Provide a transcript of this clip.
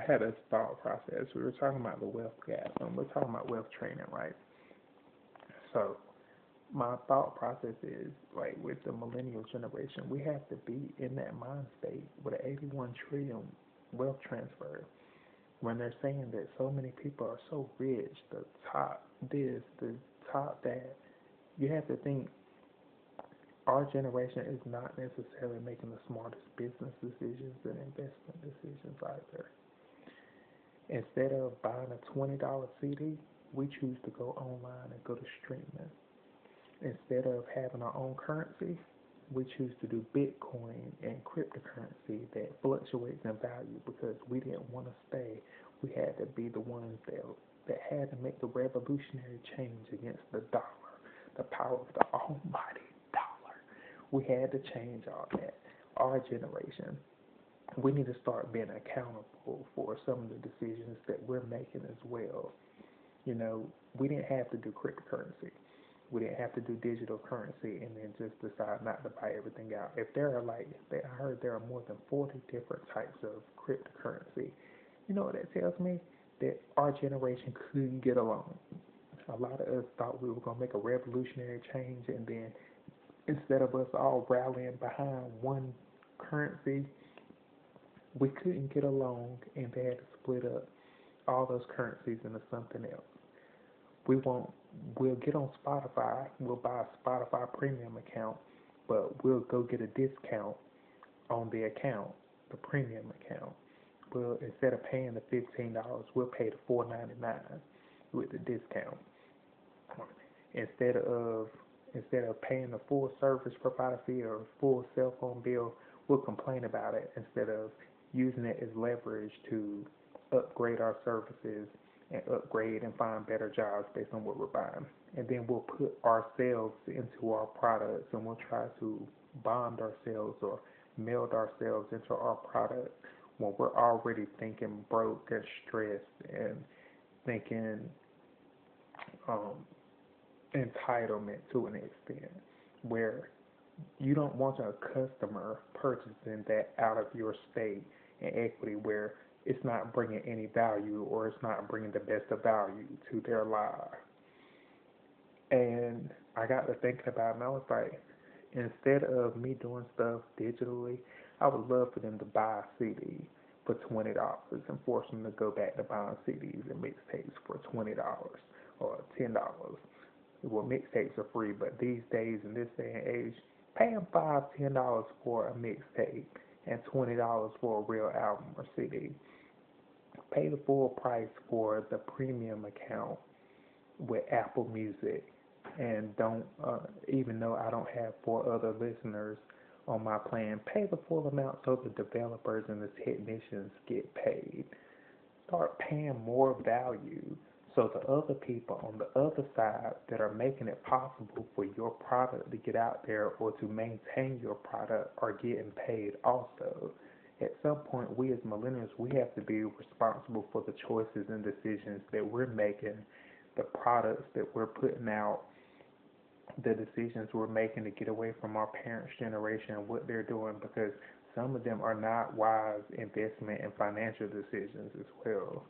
I had a thought process. We were talking about the wealth gap, and we're talking about wealth training, right? So my thought process is like with the millennial generation, we have to be in that mind state with an 81 trillion wealth transfer. When they're saying that so many people are so rich, the top this, the top that, you have to think our generation is not necessarily making the smartest business decisions and investment decisions either. Instead of buying a $20 CD, we choose to go online and go to streaming. Instead of having our own currency, we choose to do Bitcoin and cryptocurrency that fluctuates in value because we didn't want to stay. We had to be the ones that had to make the revolutionary change against the dollar, the power of the almighty dollar. We had to change all that. Our generation, we need to start being accountable for some of the decisions that we're making as well. You know, we didn't have to do cryptocurrency. We didn't have to do digital currency and then just decide not to buy everything out. If there are I heard there are more than 40 different types of cryptocurrency. You know what that tells me? That our generation couldn't get along. A lot of us thought we were going to make a revolutionary change, and then instead of us all rallying behind one currency, we couldn't get along, and they had to split up all those currencies into something else. We won't. We'll get on Spotify. We'll buy a Spotify premium account, but we'll go get a discount on the account, the premium account. Well, instead of paying the $15, we'll pay the $4.99 with the discount. Instead of paying the full service provider fee or full cell phone bill, we'll complain about it instead of using it as leverage to upgrade our services and upgrade and find better jobs based on what we're buying. And then we'll put ourselves into our products and we'll try to bond ourselves or meld ourselves into our product when we're already thinking broke and stressed and thinking entitlement to an extent where you don't want a customer purchasing that out of your state and equity where it's not bringing any value or it's not bringing the best of value to their lives. And I got to thinking about it and I was like, instead of me doing stuff digitally, I would love for them to buy a CD for $20 and force them to go back to buying CDs and mixtapes for $20 or $10. Well, mixtapes are free, but these days, in this day and age, pay them $5, $10 for a mixtape and $20 for a real album or CD. Pay the full price for the premium account with Apple Music, and don't, even though I don't have 4 other listeners on my plan, pay the full amount so the developers and the technicians get paid. Start paying more value so the other people on the other side that are making it possible for your product to get out there or to maintain your product are getting paid also. At some point, we as millennials, we have to be responsible for the choices and decisions that we're making, the products that we're putting out, the decisions we're making to get away from our parents' generation and what they're doing, because some of them are not wise investment and financial decisions as well.